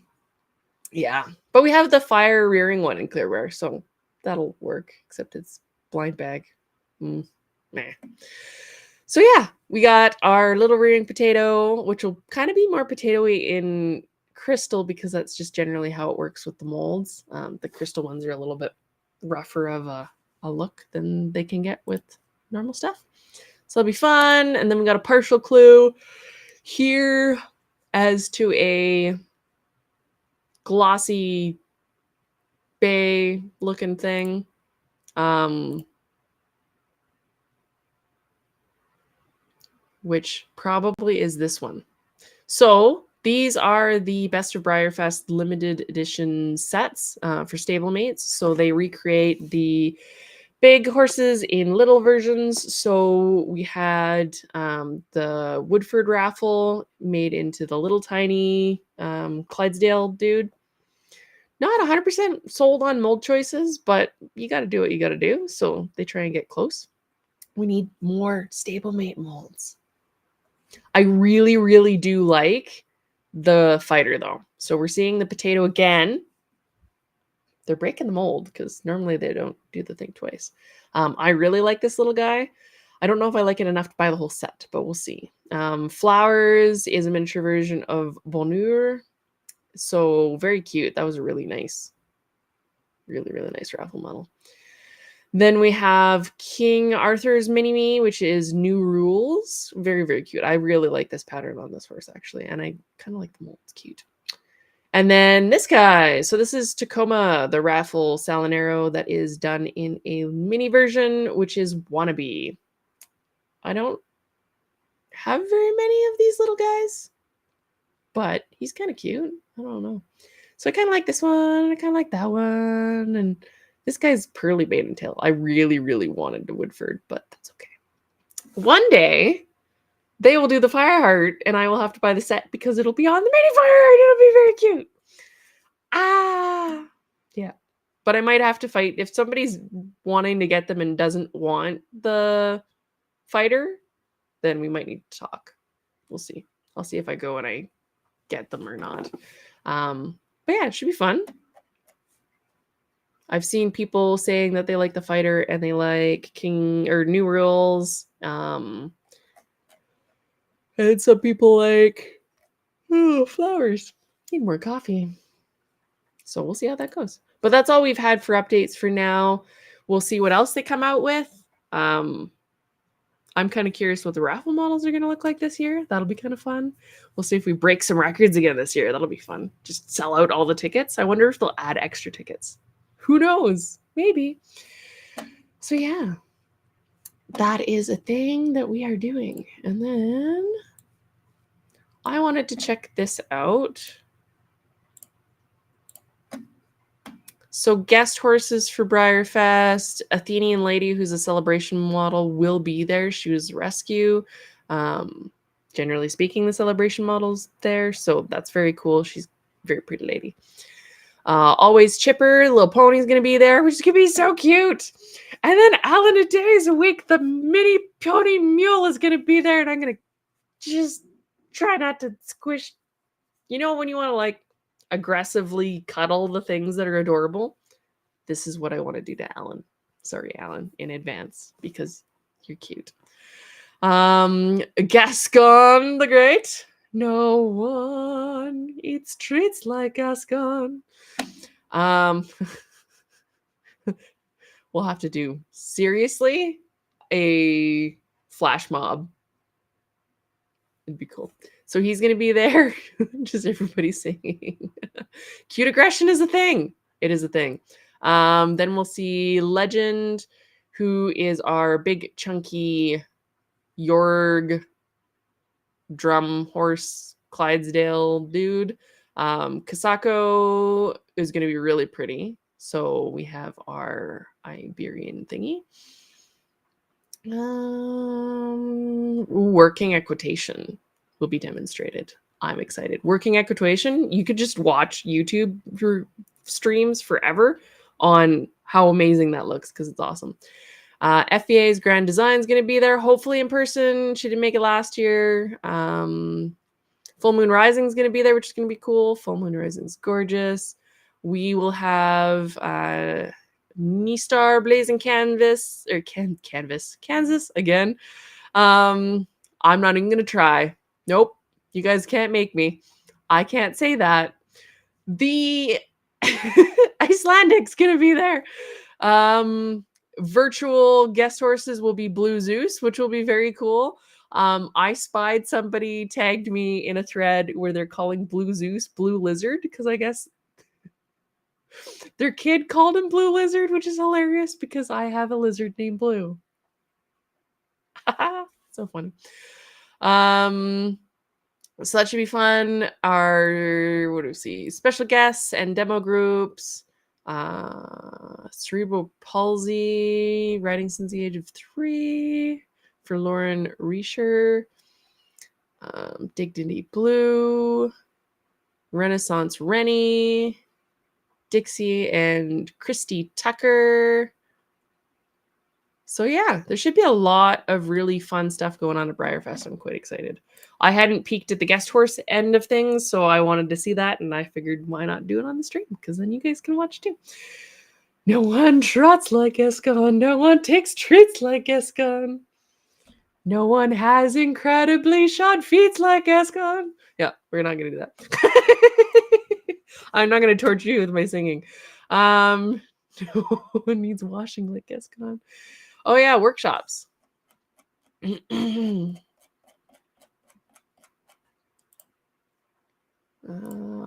But we have the fire rearing one in clearware, so that'll work, except it's blind bag. Meh. So yeah, we got our little rearing potato, which will kind of be more potatoey in crystal because that's just generally how it works with the molds. The crystal ones are a little bit rougher of a look than they can get with normal stuff. So it'll be fun. And then we got a partial clue here as to a glossy bay looking thing. Which probably is this one. So these are the Best of Briarfest limited edition sets for stablemates. So they recreate the big horses in little versions. So we had the Woodford raffle made into the little tiny Clydesdale dude. Not 100% sold on mold choices, but you got to do what you got to do. So they try and get close. We need more stablemate molds. I really, really do like the fighter though. So we're seeing the potato again. They're breaking the mold because normally they don't do the thing twice. I really like this little guy. I don't know if I like it enough to buy the whole set, but we'll see. Flowers is a miniature version of Bonheur. So very cute. That was a really nice, really, really nice raffle model. Then we have King Arthur's Mini-Me, which is New Rules. Very, very cute. I really like this pattern on this horse, actually. And I kind of like the mold. It's cute. And then this guy. So this is Tacoma, the raffle Salinero that is done in a mini version, which is Wannabe. I don't have very many of these little guys, but he's kind of cute. I don't know. So I kind of like this one. I kind of like that one. And this guy's Pearly Bait and Tail. I really, really wanted to Woodford, but that's okay. One day, they will do the Fireheart, and I will have to buy the set because it'll be on the mini Fireheart. It'll be very cute. Yeah. But I might have to fight. If somebody's wanting to get them and doesn't want the fighter, then we might need to talk. We'll see. I'll see if I go and I get them or not. But yeah, it should be fun. I've seen people saying that they like the fighter and they like King or New Rules. And some people like flowers. Need more coffee. So we'll see how that goes. But that's all we've had for updates for now. We'll see what else they come out with. I'm kind of curious what the raffle models are going to look like this year. That'll be kind of fun. We'll see if we break some records again this year. That'll be fun. Just sell out all the tickets. I wonder if they'll add extra tickets. Who knows? Maybe. So yeah, that is a thing that we are doing. And then I wanted to check this out. So guest horses for Briarfest. Athenian Lady, who's a celebration model, will be there. She was rescue. Generally speaking, the celebration model's there. So that's very cool. She's a very pretty lady. Always Chipper, Little Pony's going to be there, which is going to be so cute. And then Alan a Days a Week, the mini pony mule is going to be there. And I'm going to just try not to squish. You know, when you want to like aggressively cuddle the things that are adorable, this is what I want to do to Alan. Sorry, Alan, in advance, because you're cute. Gascon the Great. No one eats treats like Gascon. We'll have to do seriously a flash mob. It'd be cool. So he's going to be there. Just everybody singing. Cute aggression is a thing. It is a thing. Then we'll see Legend, who is our big chunky Jorg drum horse Clydesdale dude. Kasako is going to be really pretty. So we have our Iberian thingy. Working equitation will be demonstrated. I'm excited. Working equitation, you could just watch YouTube streams forever on how amazing that looks because it's awesome. FBA's Grand Design is going to be there, hopefully in person. She didn't make it last year. Full Moon Rising is going to be there, which is going to be cool. Full Moon Rising is gorgeous. We will have Nistar Blazing Canvas or Kansas again. I'm not even going to try. Nope. You guys can't make me. I can't say that. The Icelandic's going to be there. Virtual guest horses will be Blue Zeus, which will be very cool. I spied somebody tagged me in a thread where they're calling Blue Zeus Blue Lizard because I guess their kid called him Blue Lizard, which is hilarious because I have a lizard named Blue. So funny. So that should be fun. Our, what do we see? Special guests and demo groups. Cerebral palsy, riding since the age of 3 for Lauren Reisher. Dignity Blue. Renaissance Rennie. Dixie and Christy Tucker. So yeah, there should be a lot of really fun stuff going on at Briarfest. I'm quite excited. I hadn't peeked at the guest horse end of things, so I wanted to see that, and I figured why not do it on the stream, because then you guys can watch too. No one trots like Escon. No one takes treats like Escon. No one has incredibly shod feet like Escon. Yeah, we're not going to do that. I'm not going to torture you with my singing. No one needs washing like Escon. Oh yeah, workshops.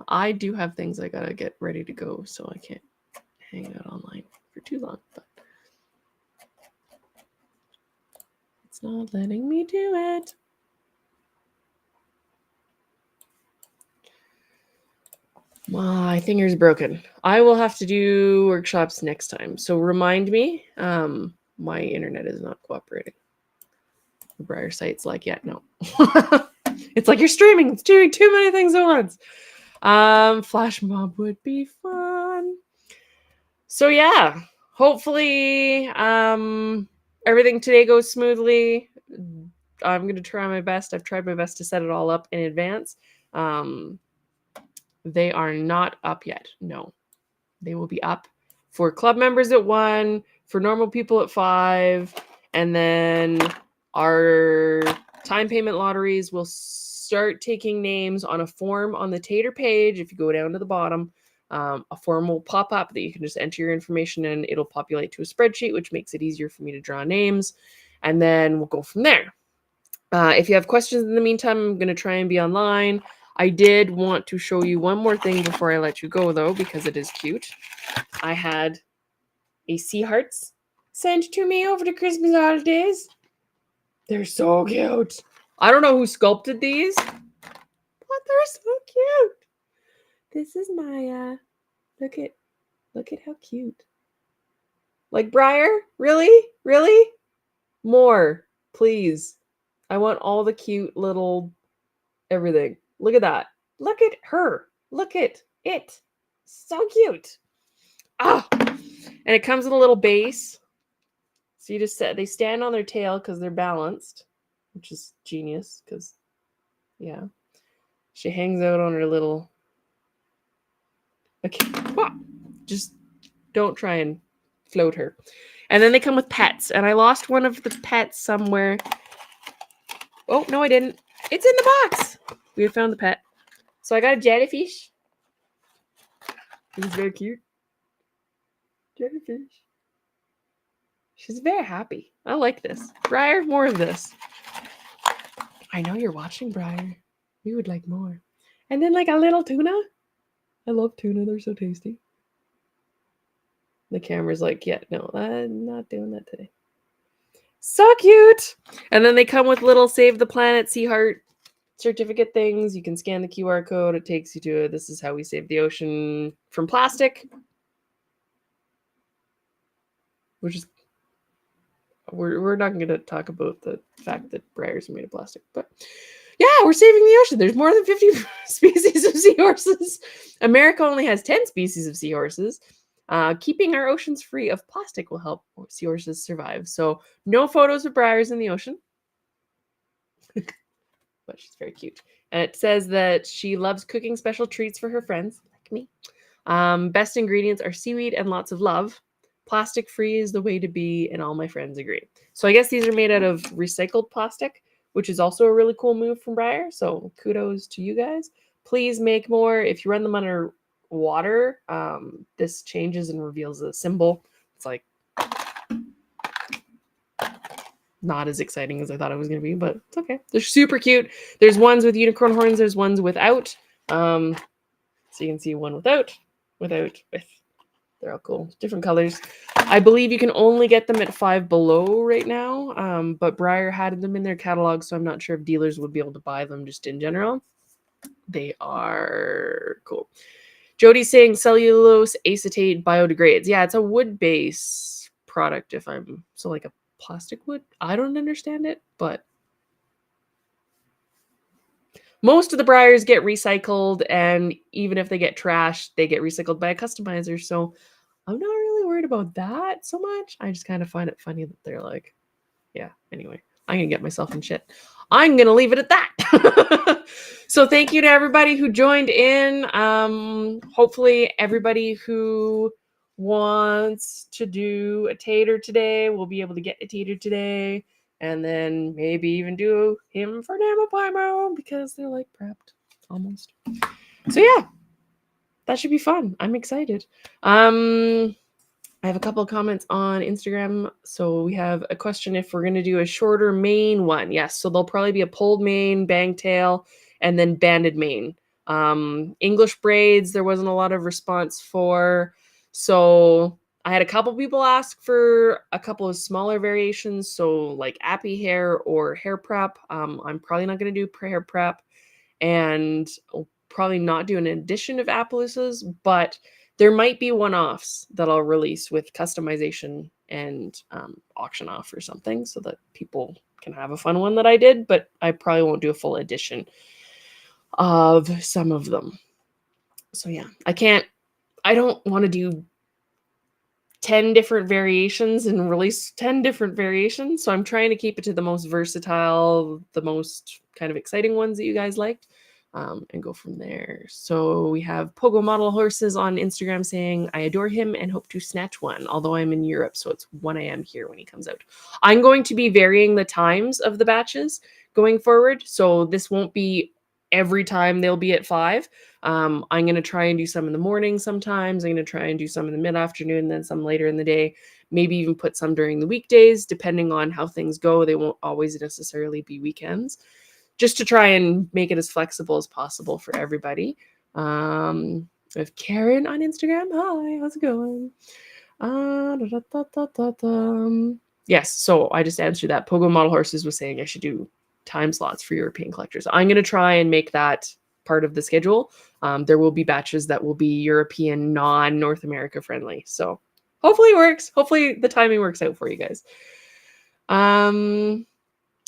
I do have things I gotta get ready to go, so I can't hang out online for too long, but it's not letting me do it. My finger's broken. I will have to do workshops next time, so remind me. My internet is not cooperating. The Briar site's like, yeah, no. It's like you're streaming. It's doing too many things at once. Flash mob would be fun. So yeah, hopefully everything today goes smoothly. I'm going to try my best. I've tried my best to set it all up in advance. They are not up yet. No, they will be up for club members at 1, for normal people at 5, and then our time payment lotteries will start taking names on a form on the Tater page. If you go down to the bottom, a form will pop up that you can just enter your information in. It'll populate to a spreadsheet, which makes it easier for me to draw names, and then we'll go from there. If you have questions in the meantime, I'm going to try and be online. I did want to show you one more thing before I let you go, though, because it is cute. I had a Sea Hearts sent to me over the Christmas holidays. They're so cute. I don't know who sculpted these, but they're so cute. This is my, look at how cute. Like, Briar? Really? Really? More, please. I want all the cute little everything. Look at that. Look at her. Look at it. So cute. Ah, and it comes with a little base. So you just set, they stand on their tail because they're balanced, which is genius because, yeah. She hangs out on her little, okay, just don't try and float her. And then they come with pets, and I lost one of the pets somewhere. Oh, no, I didn't. It's in the box. We have found the pet. So I got a jellyfish. He's very cute. Jellyfish. She's very happy. I like this. Briar, more of this. I know you're watching, Briar. We would like more. And then like a little tuna. I love tuna. They're so tasty. The camera's like, yeah, no, I'm not doing that today. So cute. And then they come with little Save the Planet Sea Heart certificate things. You can scan the QR code. It takes you to this is how we save the ocean from plastic. Which is, we're not going to talk about the fact that Briars are made of plastic, but yeah, we're saving the ocean. There's more than 50 species of seahorses. America only has 10 species of seahorses. Keeping our oceans free of plastic will help seahorses survive. So no photos of Briars in the ocean. But she's very cute. And it says that she loves cooking special treats for her friends, like me. Best ingredients are seaweed and lots of love. Plastic free is the way to be, and all my friends agree. So I guess these are made out of recycled plastic, which is also a really cool move from Briar. So kudos to you guys. Please make more. If you run them under water, this changes and reveals a symbol. It's like not as exciting as I thought it was going to be, but it's okay. They're super cute. There's ones with unicorn horns. There's ones without. So you can see one without, with. They're all cool. Different colors. I believe you can only get them at Five Below right now, but Briar had them in their catalog, so I'm not sure if dealers would be able to buy them just in general. They are cool. Jody's saying cellulose acetate biodegrades. Yeah, it's a wood-based product so like a plastic wood. I don't understand it, but most of the briars get recycled, and even if they get trashed, they get recycled by a customizer. So I'm not really worried about that so much. I just kind of find it funny that they're like, yeah, anyway, I'm going to get myself in shit. I'm going to leave it at that. So thank you to everybody who joined in. Hopefully everybody who wants to do a tater today will be able to get a tater today, and then maybe even do him for Namapaimo because they're like prepped almost. So yeah, that should be fun. I'm excited. I have a couple of comments on Instagram. So we have a question if we're going to do a shorter mane one. Yes. So there'll probably be a pulled mane, bang tail, and then banded mane. English braids, there wasn't a lot of response for. So I had a couple people ask for a couple of smaller variations. So like appy hair or hair prep. I'm probably not going to do hair prep, and I'll probably not do an edition of Appaloosas, but there might be one-offs that I'll release with customization and auction off or something so that people can have a fun one that I did, but I probably won't do a full edition of some of them. So yeah, I don't want to do 10 different variations and release 10 different variations. So I'm trying to keep it to the most versatile, the most kind of exciting ones that you guys liked. And go from there. So we have Pogo Model Horses on Instagram saying, I adore him and hope to snatch one, although I'm in Europe, so it's 1 a.m. here when he comes out. I'm going to be varying the times of the batches going forward, so this won't be every time they'll be at 5. I'm going to try and do some in the morning sometimes. I'm going to try and do some in the mid-afternoon, then some later in the day, maybe even put some during the weekdays, depending on how things go. They won't always necessarily be weekends, just to try and make it as flexible as possible for everybody. We have Karen on Instagram. Hi, how's it going? Yes, so I just answered that. Pogo Model Horses was saying I should do time slots for European collectors. I'm going to try and make that part of the schedule. There will be batches that will be European, non-North America friendly. So hopefully it works. Hopefully the timing works out for you guys.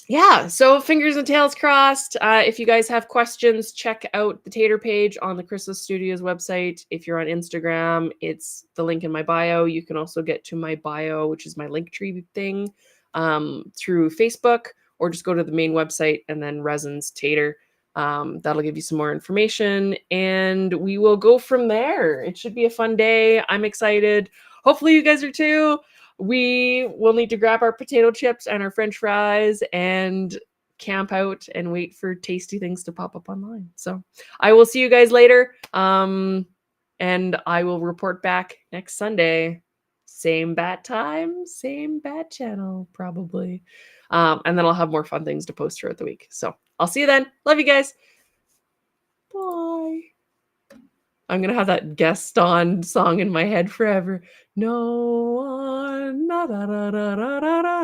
Yeah, so fingers and tails crossed. If you guys have questions, check out the Tater page on the Chrysalis Studios website. If you're on Instagram, it's the link in my bio. You can also get to my bio, which is my Linktree thing, through Facebook, or just go to the main website and then Resin's Tater. That'll give you some more information, and we will go from there. It should be a fun day. I'm excited. Hopefully you guys are too. We will need to grab our potato chips and our French fries and camp out and wait for tasty things to pop up online. So I will see you guys later. And I will report back next Sunday. Same bat time, same bat channel, probably. And then I'll have more fun things to post throughout the week. So I'll see you then. Love you guys. Bye. I'm going to have that Gaston song in my head forever. No one. Da, da, da, da, da, da.